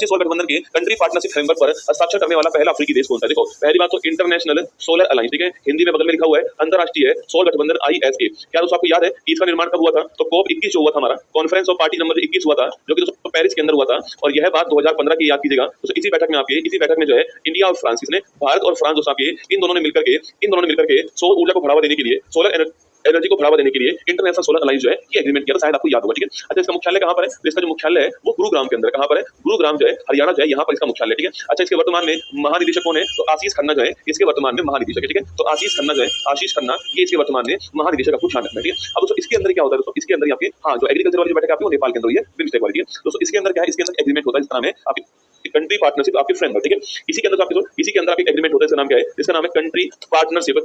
Solar गठबंधन के country partnership framework पर हस्ताक्षर करने वाला पहला अफ्रीकी देश कौन सा? देखो पहली बात तो इंटरनेशनल सोलर अलायंस, ठीक है, हिंदी में बगल में लिखा हुआ है अंतरराष्ट्रीय सौर गठबंधन ISA। क्या दोस्तों आपको याद है कि इसका निर्माण कब हुआ था? तो COP 21 जो हुआ था, हमारा कॉन्फ्रेंस ऑफ पार्टी नंबर 21 हुआ था, जो कि दोस्तों पेरिस के अंदर हुआ था। और यह बात 2015 की याद कीजिएगा। तो इसी बैठक में जो है इंडिया और फ्रांस, किसने? भारत और फ्रांस दोस्तों इन दोनों ने मिलकर के सौर ऊर्जा को बढ़ावा देने के लिए, सोलर एनर्जी को बढ़ावा देने के लिए इंटरनेशनल सोलर अलायंस जो है ये एग्रीमेंट किया था, शायद आपको याद होगा, ठीक है। अच्छा, इसका मुख्यालय कहां पर है? तो इसका जो मुख्यालय है वो गुरुग्राम के अंदर, कहां पर है? गुरुग्राम जो है हरियाणा जो है, यहाँ पर इसका मुख्यालय, ठीक है। अच्छा, इसके वर्तमान में महानिदेशक कौन है? तो आशीष खन्ना जो है इसके वर्तमान में महानिदेशक है, ठीक है। तो आशीष खन्ना ये इसके वर्तमान में महानिदेशक, आपको ध्यान रखना है, ठीक है। अब दोस्तों इसके अंदर क्या होता है? दोस्तों इसके अंदर आपके जो एग्रीकल्चर वाली जो बैठक आपकी वो नेपाल के अंदर हुई है, बिम्स्टेक वाली, ठीक है। दोस्तों इसके अंदर क्या है? इसके अंदर एग्रीमेंट होता है, इसका नाम है आपकी कंट्री पार्टनरशिप, आपके फ्रेमवर्क, ठीक है। इसी के अंदर इसी के अंदर आपके एग्रीमेंट होता है, इसका नाम क्या है? इसका नाम है कंट्री पार्टनरशिप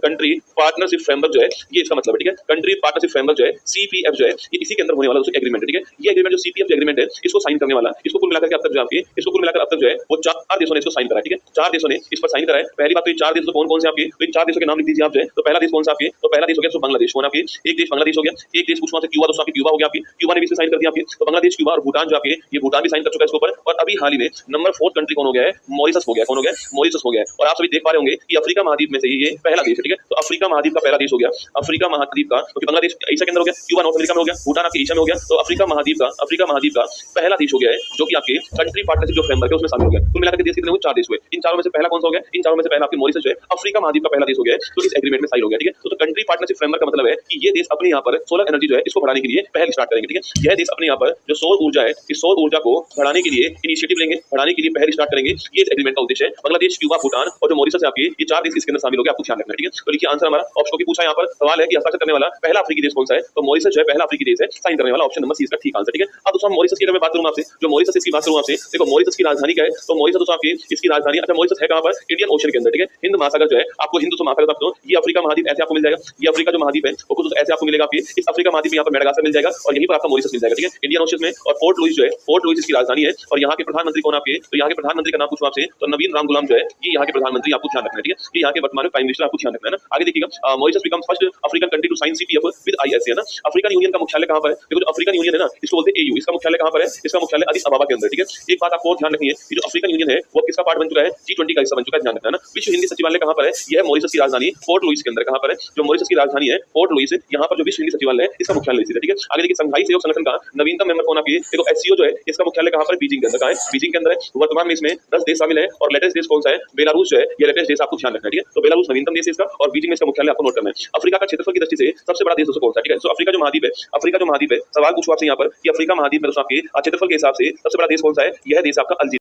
फ्रेमवर्क जो है, ये इसका मतलब है, ठीक है। कंट्री पार्टनरशिप फ्रेमवर्क जो है CPF जो है, ये इसी के अंदर होने वाला एग्रीमेंट है, ठीक है। ये एग्रीमेंट जो CPF जो एग्रीमेंट है, इसको साइन करने वाला, इसको कुल मिलाकर अब तक जो है वो 4 देशों ने इसको साइन करा, ठीक है। 4 देशों ने इस पर साइन करा है। पहली बात तो ये 4 देश कौन कौन से आपके? तो इन 4 देशों के नाम लिख दीजिए आप जो है। तो पहला देश कौन सा आपके? तो पहला देश हो गया बांग्लादेश, कौन आपके? एक देश बांग्लादेश हो गया। एक देश पूछना क्यूबा, दोस्तों आपके क्यूबा हो गया, आपकी क्यूबा ने भी साइन कर दिया आपके। तो बांग्लादेश, क्यूबा और भूटान जो आपके, ये भूटान भी साइन कर चुका है इसके ऊपर। और अभी हाल ही में नंबर 4 कंट्री कौन हो गया है? मॉरिशस हो गया। कौन हो गया? मॉरिशस हो गया। और आप सभी देख पा रहे होंगे कि अफ्रीका महाद्वीप में से ये पहला देश है, ठीक है। तो अफ्रीका महाद्वीप का पहला देश हो गया, अफ्रीका महाद्वीप का, क्योंकि बांग्लादेश एशिया के अंदर हो गया, क्यूबा नॉर्थ अमेरिका में हो गया, भूटान आपके एशिया में हो गया। तो अफ्रीका महाद्वीप का पहला देश हो गया है, जो कि आपके कंट्री पार्टनरशिप जो फ्रेमवर्क है उसमें शामिल हो गया। कुल मिलाकर के देश कितने हुए? 4 देश हुए। इन चारों में से पहला कौन सा हो गया? इन चारों में से पहला आपके मॉरिशस जो है अफ्रीका महाद्वीप का पहला देश हो गया है, तो इस एग्रीमेंट में साइन हो गया, ठीक है। तो कंट्री पार्टनरशिप फ्रेमवर्क का मतलब है कि ये देश अपने यहाँ पर सोलर एनर्जी जो है इसको बढ़ाने के लिए पहल स्टार्ट करेंगे, ठीक है। यह देश अपने यहाँ पर जो सौर ऊर्जा है, इस सौर ऊर्जा को बढ़ाने के लिए इनिशिएटिव लेंगे, बढ़ाने के लिए पहल स्टार्ट करेंगे। ये एग्रीमेंट का उद्देश्य है। बांग्लादेश, क्यूबा, भूटान और जो मॉरिशस है आपके, ये 4 देश इसके अंदर शामिल हो गए, आपको ध्यान रखना है, ठीक है। तो लिखिए आंसर हमारा ऑप्शन की पूछा यहाँ पर सवाल है कि हस्ताक्षर करने वाला पहला अफ्रीकी देश कौन सा है? तो मॉरिशस जो है पहला अफ्रीकी देश है साइन करने वाला, ऑप्शन नंबर C इसका ठीक आंसर, ठीक है। अब दोस्तों मॉरिशस की अगर मैं बात करूं आपसे, जो मॉरिशस इसकी बात करूं आपसे, देखो मॉरिशस की राजधानी क्या है? तो मॉरिशस दोस्तों आपकी इसकी राजधानी, अच्छा मॉरिशस है कहां पर? इंडियन ओशन के अंदर, ठीक है। हिंद महासागर जो है आपको, हिंद महासागर आपको, ये अफ्रीका महाद्वीप ऐसे आपको मिल जाएगा। ये अफ्रीका जो महाद्वीप है वो कुछ ऐसे आपको मिलेगा, आपके इस अफ्रीका महाद्वीप में यहाँ पर मेडागास्कर मिल जाएगा और यहीं पर आपका मॉरिशस मिल जाएगा, ठीक है, इंडियन ओशन में। और पोर्ट लुइस जो है, पोर्ट लुइस इसकी राजधानी है। और यहाँ के प्रधानमंत्री कौन आपके? तो यहाँ के प्रधानमंत्री का नाम पूछूं आपसे तो नवीन राम गुलाम जो है, ये यहाँ के प्रधानमंत्री, आपको ध्यान रखना है, ठीक है। ये यहाँ के वर्तमान में प्राइम मिनिस्टर, आपको ध्यान रखना है ना। आगे देखिएगा, Mauritius becomes first African country to sign CPF with ISA, है ना। अफ्रीकन यूनियन का मुख्यालय कहां पर है? देखो जो अफ्रीकन यूनियन है ना, इसको बोलते हैं AU। इसका मुख्यालय कहां पर है? इसका मुख्यालय अदिस अबाबा के अंदर, ठीक है। एक बात आपको ध्यान रखनी है कि जो अफ्रीकन यूनियन है वो किसका पार्ट बन चुका है? G20 का हिस्सा बन चुका है, ध्यान रखना है ना। विश्व हिंदी सचिवालय कहां पर है? यह मॉरिशस की राजधानी पोर्ट लुइस के अंदर, कहां पर है? जो मॉरिशस की राजधानी है पोर्ट लुइस, यहाँ पर जो विश्व हिंदी सचिवालय है इसका मुख्यालय इसी है, ठीक है। आगे देखिए, संघाई सहयोग संगठन का नवीनतम मेंबर कौन आपकी? देखो SCO जो है इसका मुख्यालय कहां पर? बीजिंग के अंदर, कहां है? बीजिंग के अंदर है। वर्तमान में इसमें 10 देश शामिल है और लेटेस्ट देश कौन सा है? बेलारूस जो है, ये लेटेस्ट देश, आपको ध्यान रखना है, ठीक है। तो बेलारूस नवीनतम देश है इसका और बीजिंग में इसका मुख्यालय आपको नोट करना है। अफ्रीका का क्षेत्रफल की दृष्टि से सबसे बड़ा देश दोस्तों कौन सा? ठीक है। तो अफ्रीका जो महाद्वीप है, सवाल पूछो आपसे यहाँ पर कि अफ्रीका महाद्वीप में दोस्तों आपके क्षेत्रफल के हिसाब से सबसे बड़ा देश कौन सा है? यह देश आपका अल्जीरिया।